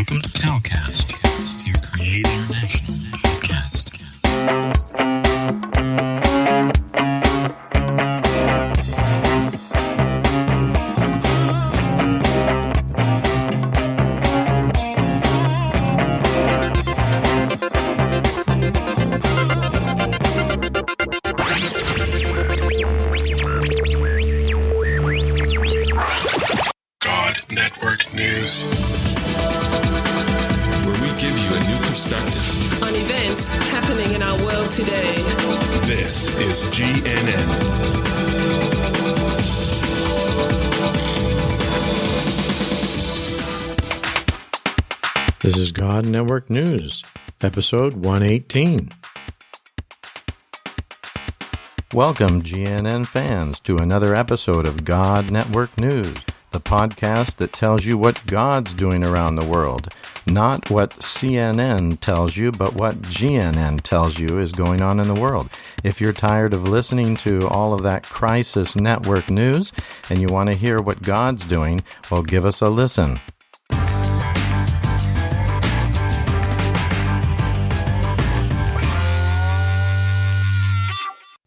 Welcome to Calcast, your Create International podcast. God Network News, where we give you a new perspective on events happening in our world today. This is GNN. This is God Network News, episode 118. Welcome, GNN fans, to another episode of God Network News, the podcast that tells you what God's doing around the world. Not what CNN tells you, but what GNN tells you is going on in the world. If you're tired of listening to all of that crisis network news and you want to hear what God's doing, well, give us a listen.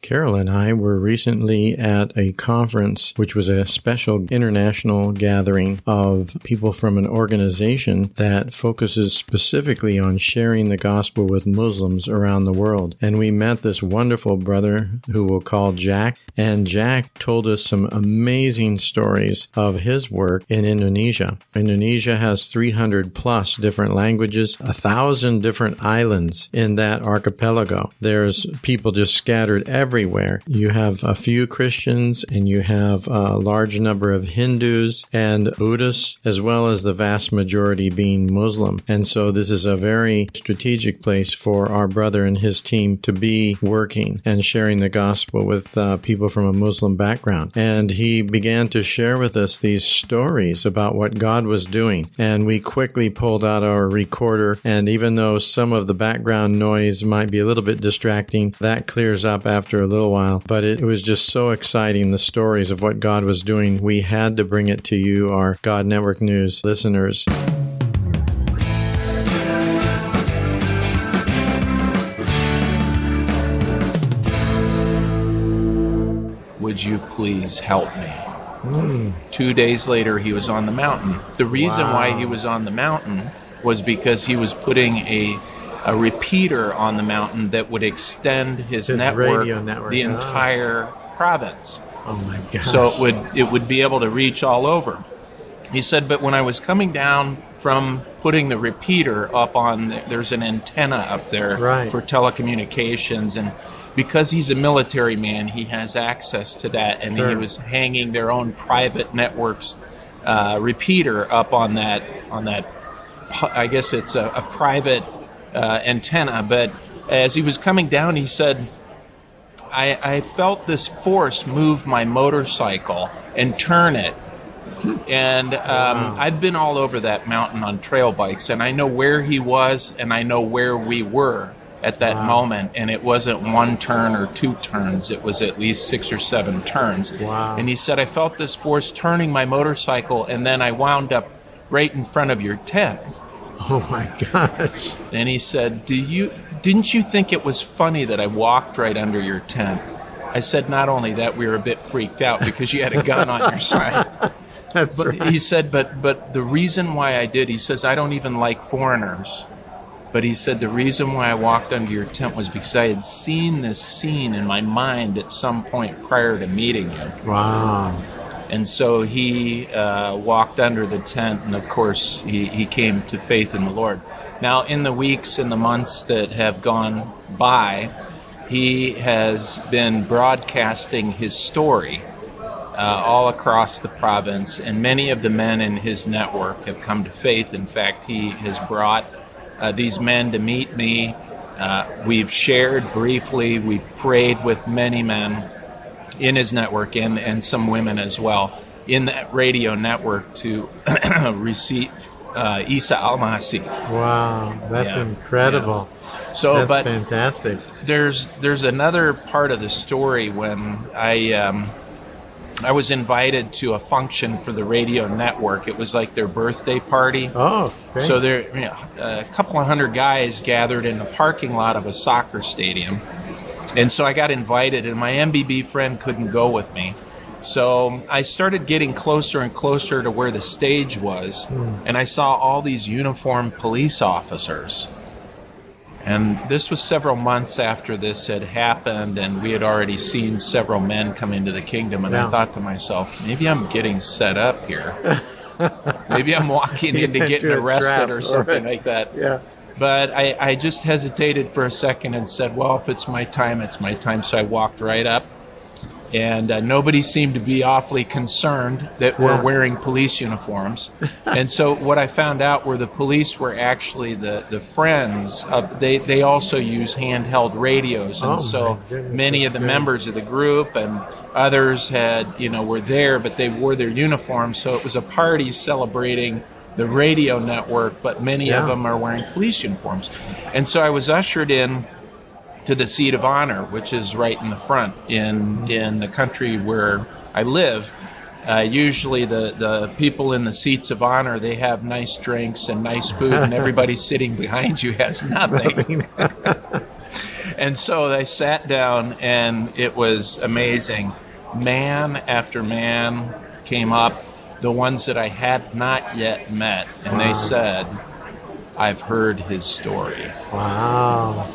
Carol and I were recently at a conference, which was a special international gathering of people from an organization that focuses specifically on sharing the gospel with Muslims around the world. And we met this wonderful brother who we'll call Jack. And Jack told us some amazing stories of his work in Indonesia. Indonesia has 300 plus different languages, 1,000 different islands in that archipelago. There's people just scattered everywhere. You have a few Christians and you have a large number of Hindus and Buddhists, as well as the vast majority being Muslim. And so this is a very strategic place for our brother and his team to be working and sharing the gospel with people from a Muslim background. And he began to share with us these stories about what God was doing. And we quickly pulled out our recorder. And even though some of the background noise might be a little bit distracting, that clears up after a little while. But it was just so exciting, the stories of what God was doing. We had to bring it to you, our God Network News listeners. Would you please help me? 2 days later, he was on the mountain. The reason why he was on the mountain was because he was putting a repeater on the mountain that would extend his network the entire province. Oh my gosh. So it would be able to reach all over. He said, but when I was coming down from putting the repeater up on, there's an antenna up there for telecommunications, and because he's a military man, he has access to that, and he was hanging their own private networks repeater up on that. I guess it's a private antenna. But as he was coming down, he said, I felt this force move my motorcycle and turn it. And I've been all over that mountain on trail bikes, and I know where he was and I know where we were at that moment, and it wasn't one turn or two turns, it was at least 6 or 7 turns. And he said, I felt this force turning my motorcycle, and then I wound up right in front of your tent. Oh my gosh. And he said, didn't you think it was funny that I walked right under your tent? I said, not only that, we were a bit freaked out because you had a gun on your side. That's right. He said, but the reason why I did, he says, I don't even like foreigners. But he said the reason why I walked under your tent was because I had seen this scene in my mind at some point prior to meeting you. Wow. And so he walked under the tent, and of course he came to faith in the Lord. Now, in the weeks and the months that have gone by, he has been broadcasting his story all across the province, and many of the men in his network have come to faith. In fact, he has brought these men to meet me. We've shared briefly. We've prayed with many men in his network and some women as well in that radio network to receive Isa Al-Masih. Wow, that's incredible. Yeah. So, that's but fantastic. There's another part of the story when I I was invited to a function for the radio network. It was like their birthday party. Oh, great. So there, a couple of hundred guys gathered in the parking lot of a soccer stadium. And so I got invited, and my MBB friend couldn't go with me. So I started getting closer and closer to where the stage was, and I saw all these uniformed police officers. And this was several months after this had happened, and we had already seen several men come into the kingdom. And I thought to myself, maybe I'm getting set up here. Maybe I'm walking into getting arrested or something like that. Yeah. But I just hesitated for a second and said, well, if it's my time, it's my time. So I walked right up. And nobody seemed to be awfully concerned that we're wearing police uniforms. And so what I found out were the police were actually the friends. They also use handheld radios. And so many of the members of the group and others were there, but they wore their uniforms. So it was a party celebrating the radio network, but many of them are wearing police uniforms. And so I was ushered in to the seat of honor, which is right in the front in the country where I live. Usually the people in the seats of honor, they have nice drinks and nice food, and everybody sitting behind you has nothing. And so I sat down, and it was amazing. Man after man came up, the ones that I had not yet met, and they said, I've heard his story. Wow.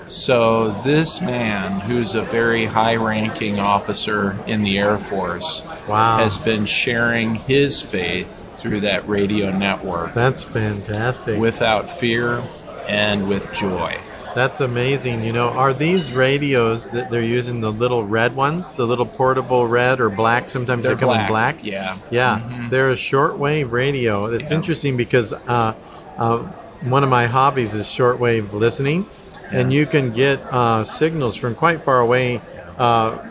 So this man, who's a very high-ranking officer in the Air Force, has been sharing his faith through that radio network. That's fantastic. Without fear and with joy. That's amazing. You know, are these radios that they're using the little red ones, the little portable red or black? Sometimes they come in black. Yeah. Yeah. Mm-hmm. They're a shortwave radio. It's interesting because one of my hobbies is shortwave listening. And you can get signals from quite far away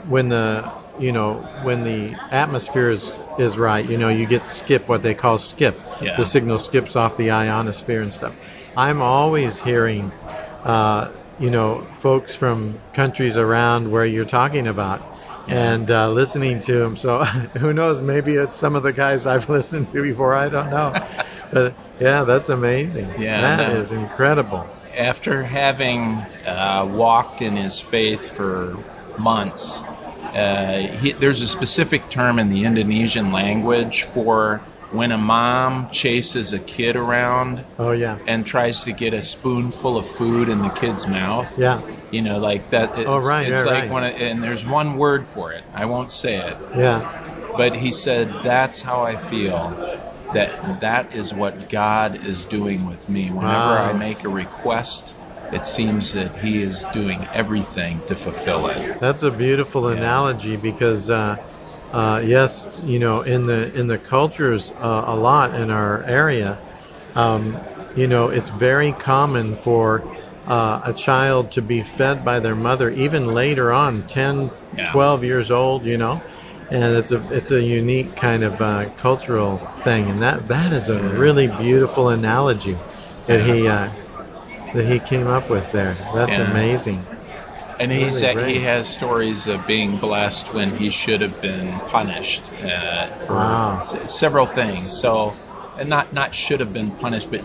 when the atmosphere is right. You know, you get skip, what they call skip. Yeah. The signal skips off the ionosphere and stuff. I'm always hearing, folks from countries around where you're talking about, and listening to them. So who knows? Maybe it's some of the guys I've listened to before. I don't know. But yeah, that's amazing. Yeah, that is incredible. After having walked in his faith for months, there's a specific term in the Indonesian language for when a mom chases a kid around and tries to get a spoonful of food in the kid's mouth. Yeah. You know, like that. It's like and there's one word for it. I won't say it. Yeah. But he said, that's how I feel. That is what God is doing with me. Whenever I make a request, it seems that He is doing everything to fulfill it. That's a beautiful analogy because, yes, in the cultures a lot in our area, it's very common for a child to be fed by their mother even later on, 10, 12 years old, And it's a unique kind of cultural thing, and that is a really beautiful analogy that he came up with there. That's amazing. And he has stories of being blessed when he should have been punished for several things. So, and not should have been punished, but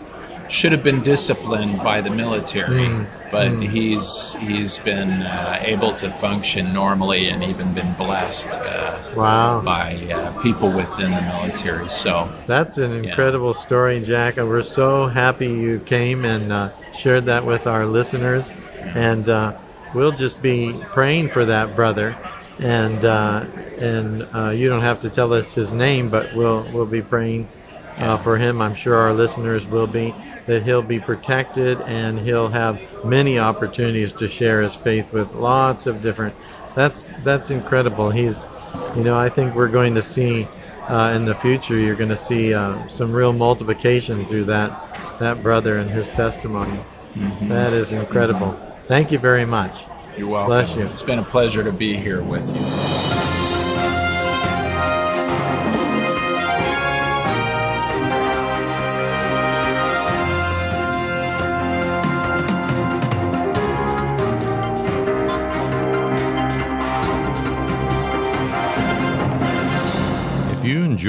should have been disciplined by the military. But he's been able to function normally and even been blessed by people within the military. So that's an incredible story, Jack. And we're so happy you came and shared that with our listeners. And we'll just be praying for that brother. And you don't have to tell us his name, but we'll be praying for him. I'm sure our listeners will be. That he'll be protected and he'll have many opportunities to share his faith with lots of different. That's incredible. He's, I think we're going to see in the future. You're going to see some real multiplication through that brother and his testimony. Mm-hmm. That is incredible. Mm-hmm. Thank you very much. You're welcome. Bless you. It's been a pleasure to be here with you.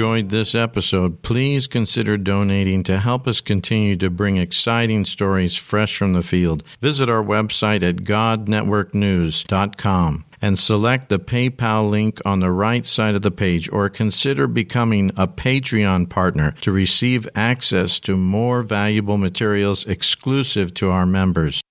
enjoyed this episode, please consider donating to help us continue to bring exciting stories fresh from the field. Visit our website at godnetworknews.com and select the PayPal link on the right side of the page, or consider becoming a Patreon partner to receive access to more valuable materials exclusive to our members.